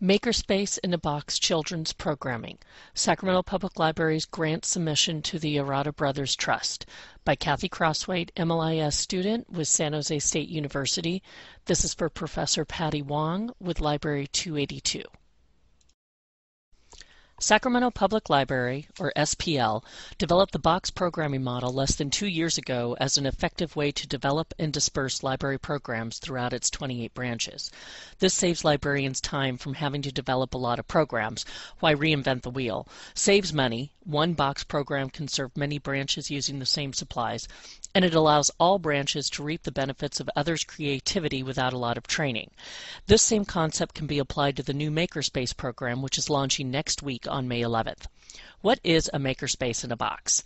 Makerspace in a Box Children's Programming, Sacramento Public Library's Grant Submission to the Arata Brothers Trust by Kathy Crosswaite, MLIS student with San Jose State University. This is for Professor Patty Wong with Library 282. Sacramento Public Library, or SPL, developed the box programming model less than 2 years ago as an effective way to develop and disperse library programs throughout its 28 branches. This saves librarians time from having to develop a lot of programs. Why reinvent the wheel? Saves money. One box program can serve many branches using the same supplies, and it allows all branches to reap the benefits of others' creativity without a lot of training. This same concept can be applied to the new Makerspace program, which is launching next week on May 11th. What is a Makerspace in a box?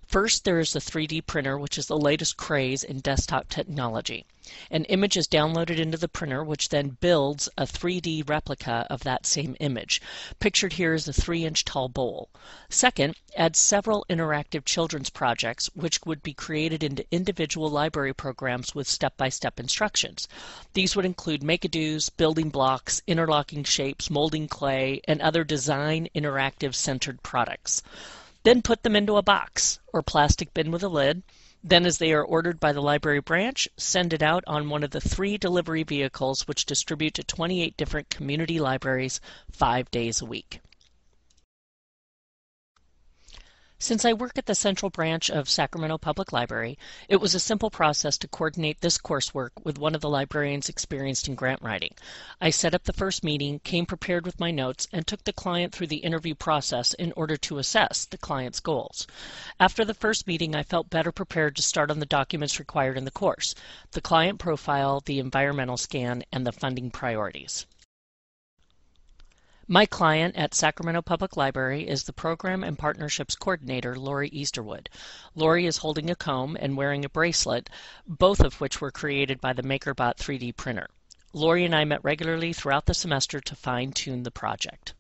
First, there is the 3D printer, which is the latest craze in desktop technology. An image is downloaded into the printer, which then builds a 3D replica of that same image. Pictured here is a 3-inch tall bowl. Second, add several interactive children's projects, which would be created into individual library programs with step-by-step instructions. These would include make-a-do's, building blocks, interlocking shapes, molding clay, and other design interactive centered products. Then put them into a box or plastic bin with a lid. Then, as they are ordered by the library branch, send it out on one of the 3 delivery vehicles which distribute to 28 different community libraries 5 days a week. Since I work at the Central Branch of Sacramento Public Library, it was a simple process to coordinate this coursework with one of the librarians experienced in grant writing. I set up the first meeting, came prepared with my notes, and took the client through the interview process in order to assess the client's goals. After the first meeting, I felt better prepared to start on the documents required in the course: the client profile, the environmental scan, and the funding priorities. My client at Sacramento Public Library is the Program and Partnerships Coordinator, Lori Easterwood. Lori is holding a comb and wearing a bracelet, both of which were created by the MakerBot 3D printer. Lori and I met regularly throughout the semester to fine-tune the project.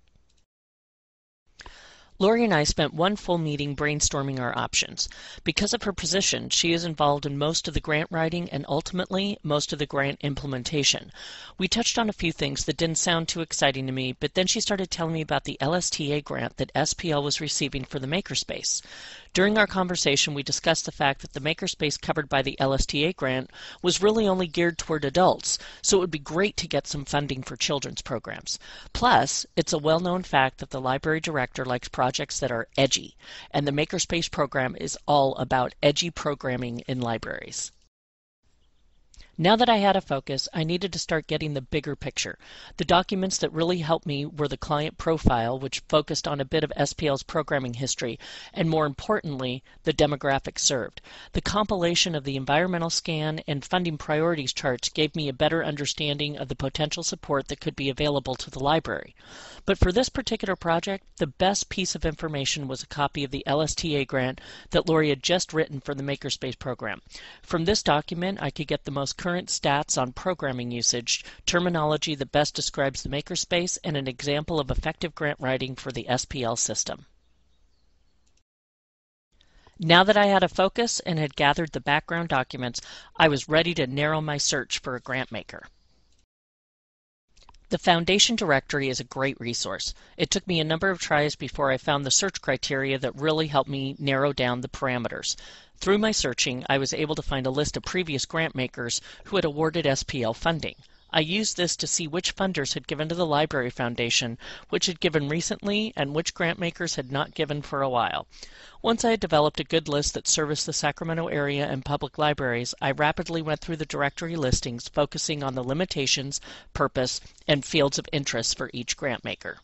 Lori and I spent one full meeting brainstorming our options. Because of her position, she is involved in most of the grant writing and ultimately most of the grant implementation. We touched on a few things that didn't sound too exciting to me, but then she started telling me about the LSTA grant that SPL was receiving for the Makerspace. During our conversation, we discussed the fact that the Makerspace covered by the LSTA grant was really only geared toward adults, so it would be great to get some funding for children's programs. Plus, it's a well-known fact that the library director likes projects that are edgy, and the Makerspace program is all about edgy programming in libraries. Now that I had a focus, I needed to start getting the bigger picture. The documents that really helped me were the client profile, which focused on a bit of SPL's programming history, and more importantly, the demographics served. The compilation of the environmental scan and funding priorities charts gave me a better understanding of the potential support that could be available to the library. But for this particular project, the best piece of information was a copy of the LSTA grant that Lori had just written for the Makerspace program. From this document, I could get the most current stats on programming usage, terminology that best describes the Makerspace, and an example of effective grant writing for the SPL system. Now that I had a focus and had gathered the background documents, I was ready to narrow my search for a grant maker. The Foundation Directory is a great resource. It took me a number of tries before I found the search criteria that really helped me narrow down the parameters. Through my searching, I was able to find a list of previous grant makers who had awarded SPL funding. I used this to see which funders had given to the Library Foundation, which had given recently, and which grant makers had not given for a while. Once I had developed a good list that serviced the Sacramento area and public libraries, I rapidly went through the directory listings, focusing on the limitations, purpose, and fields of interest for each grant maker.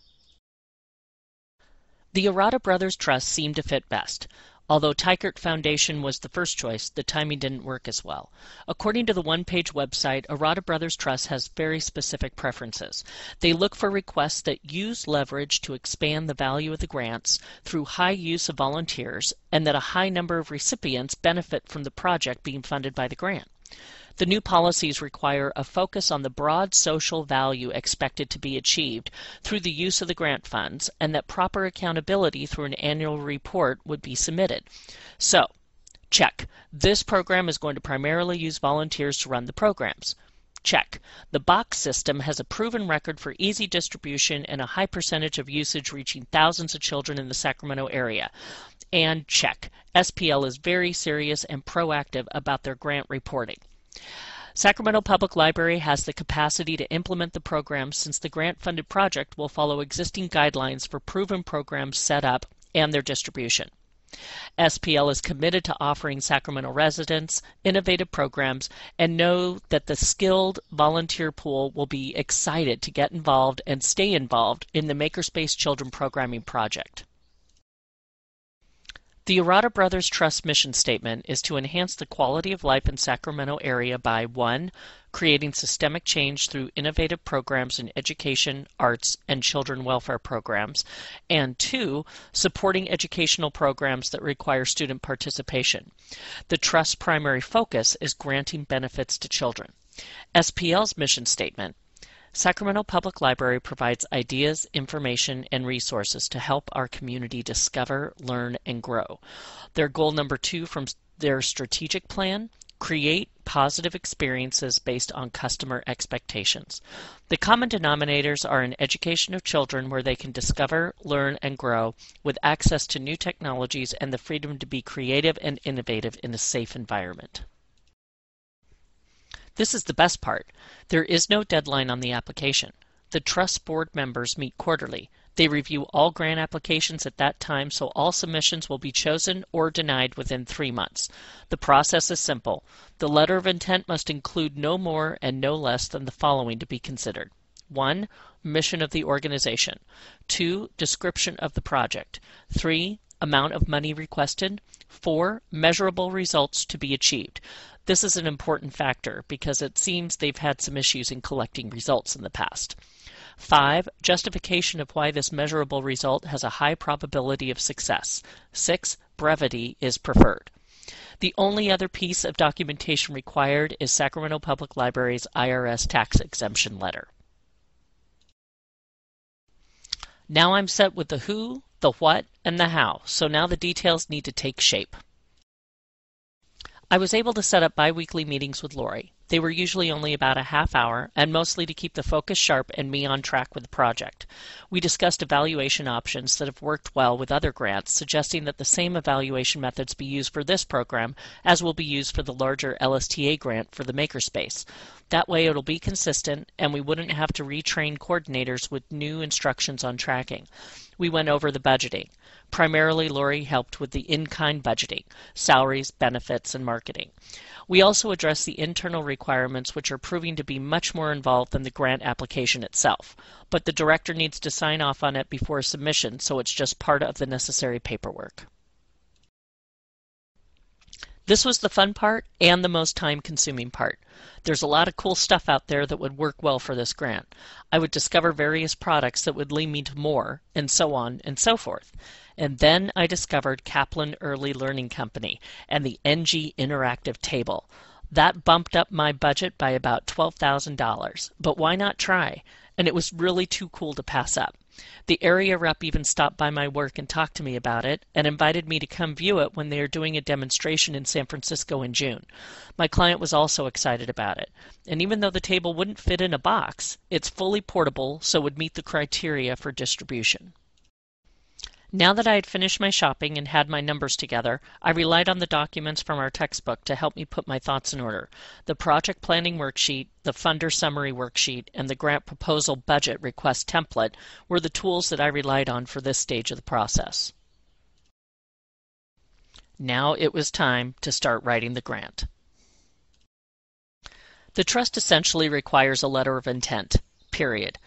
The Arata Brothers Trust seemed to fit best. Although Teichert Foundation was the first choice, the timing didn't work as well. According to the one-page website, Arata Brothers Trust has very specific preferences. They look for requests that use leverage to expand the value of the grants through high use of volunteers, and that a high number of recipients benefit from the project being funded by the grant. The new policies require a focus on the broad social value expected to be achieved through the use of the grant funds, and that proper accountability through an annual report would be submitted. So, check. This program is going to primarily use volunteers to run the programs. Check. The box system has a proven record for easy distribution and a high percentage of usage reaching thousands of children in the Sacramento area. And check. SPL is very serious and proactive about their grant reporting. Sacramento Public Library has the capacity to implement the program since the grant-funded project will follow existing guidelines for proven programs set up and their distribution. SPL is committed to offering Sacramento residents innovative programs and know that the skilled volunteer pool will be excited to get involved and stay involved in the Makerspace Children Programming Project. The Arata Brothers Trust mission statement is to enhance the quality of life in Sacramento area by 1. Creating systemic change through innovative programs in education, arts, and children welfare programs, and 2. Supporting educational programs that require student participation. The Trust's primary focus is granting benefits to children. SPL's mission statement: Sacramento Public Library provides ideas, information, and resources to help our community discover, learn, and grow. Their goal number 2 from their strategic plan: create positive experiences based on customer expectations. The common denominators are an education of children where they can discover, learn, and grow with access to new technologies and the freedom to be creative and innovative in a safe environment. This is the best part. There is no deadline on the application. The Trust Board members meet quarterly. They review all grant applications at that time, so all submissions will be chosen or denied within 3 months. The process is simple. The letter of intent must include no more and no less than the following to be considered. 1. Mission of the organization. 2. Description of the project. 3. Amount of money requested. 4. Measurable results to be achieved. This is an important factor because it seems they've had some issues in collecting results in the past. 5. Justification of why this measurable result has a high probability of success. 6. Brevity is preferred. The only other piece of documentation required is Sacramento Public Library's IRS tax exemption letter. Now I'm set with the who, the what, and the how, so now the details need to take shape. I was able to set up bi-weekly meetings with Lori. They were usually only about a half hour and mostly to keep the focus sharp and me on track with the project. We discussed evaluation options that have worked well with other grants, suggesting that the same evaluation methods be used for this program as will be used for the larger LSTA grant for the Makerspace. That way it'll be consistent and we wouldn't have to retrain coordinators with new instructions on tracking. We went over the budgeting. Primarily, Lori helped with the in-kind budgeting, salaries, benefits, and marketing. We also addressed the internal requirements, which are proving to be much more involved than the grant application itself. But the director needs to sign off on it before submission, so it's just part of the necessary paperwork. This was the fun part and the most time-consuming part. There's a lot of cool stuff out there that would work well for this grant. I would discover various products that would lead me to more, and so on and so forth. And then I discovered Kaplan Early Learning Company and the NG Interactive Table. That bumped up my budget by about $12,000, but why not try? And it was really too cool to pass up. The area rep even stopped by my work and talked to me about it and invited me to come view it when they are doing a demonstration in San Francisco in June. My client was also excited about it. And even though the table wouldn't fit in a box, it's fully portable, so would meet the criteria for distribution. Now that I had finished my shopping and had my numbers together, I relied on the documents from our textbook to help me put my thoughts in order. The project planning worksheet, the funder summary worksheet, and the grant proposal budget request template were the tools that I relied on for this stage of the process. Now it was time to start writing the grant. The trust essentially requires a letter of intent, period.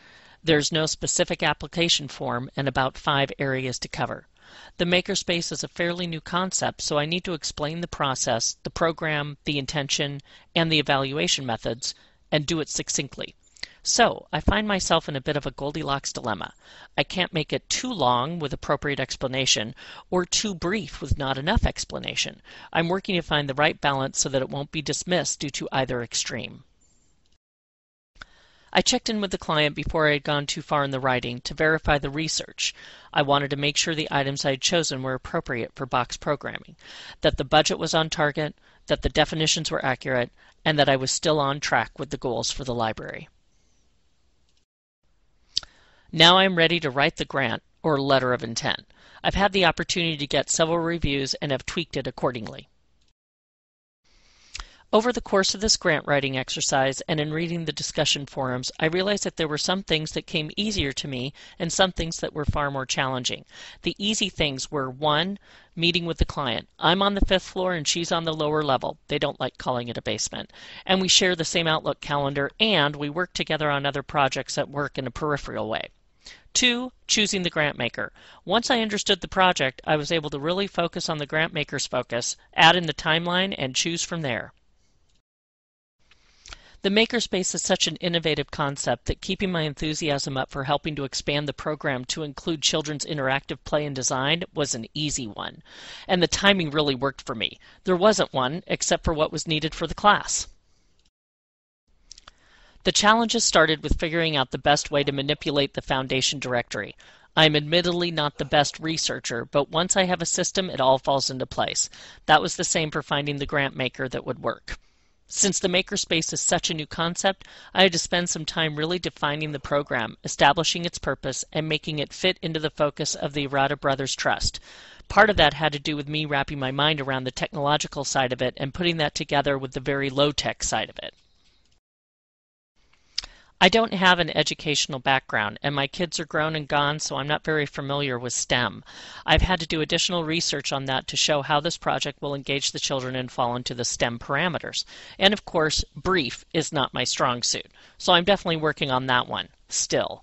There's no specific application form and about 5 areas to cover. The Makerspace is a fairly new concept, so I need to explain the process, the program, the intention, and the evaluation methods, and do it succinctly. So I find myself in a bit of a Goldilocks dilemma. I can't make it too long with appropriate explanation, or too brief with not enough explanation. I'm working to find the right balance so that it won't be dismissed due to either extreme. I checked in with the client before I had gone too far in the writing to verify the research. I wanted to make sure the items I had chosen were appropriate for box programming, that the budget was on target, that the definitions were accurate, and that I was still on track with the goals for the library. Now I am ready to write the grant, or letter of intent. I've had the opportunity to get several reviews and have tweaked it accordingly. Over the course of this grant writing exercise and in reading the discussion forums, I realized that there were some things that came easier to me and some things that were far more challenging. The easy things were: 1, meeting with the client. I'm on the 5th floor and she's on the lower level. They don't like calling it a basement. And we share the same Outlook calendar, and we work together on other projects at work in a peripheral way. 2, choosing the grant maker. Once I understood the project, I was able to really focus on the grant maker's focus, add in the timeline, and choose from there. The Makerspace is such an innovative concept that keeping my enthusiasm up for helping to expand the program to include children's interactive play and design was an easy one. And the timing really worked for me. There wasn't one, except for what was needed for the class. The challenges started with figuring out the best way to manipulate the Foundation directory. I am admittedly not the best researcher, but once I have a system, it all falls into place. That was the same for finding the grant maker that would work. Since the Makerspace is such a new concept, I had to spend some time really defining the program, establishing its purpose, and making it fit into the focus of the Arata Brothers Trust. Part of that had to do with me wrapping my mind around the technological side of it and putting that together with the very low-tech side of it. I don't have an educational background, and my kids are grown and gone, so I'm not very familiar with STEM. I've had to do additional research on that to show how this project will engage the children and fall into the STEM parameters. And of course, brief is not my strong suit, so I'm definitely working on that one, still.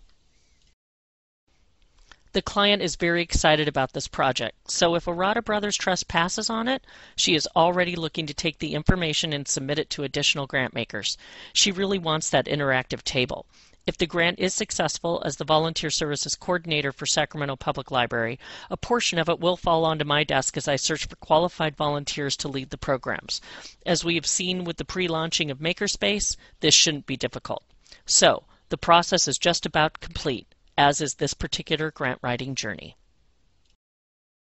The client is very excited about this project, so if Arata Brothers Trust passes on it, she is already looking to take the information and submit it to additional grant makers. She really wants that interactive table. If the grant is successful as the Volunteer Services Coordinator for Sacramento Public Library, a portion of it will fall onto my desk as I search for qualified volunteers to lead the programs. As we have seen with the pre-launching of Makerspace, this shouldn't be difficult. So, the process is just about complete, as is this particular grant writing journey.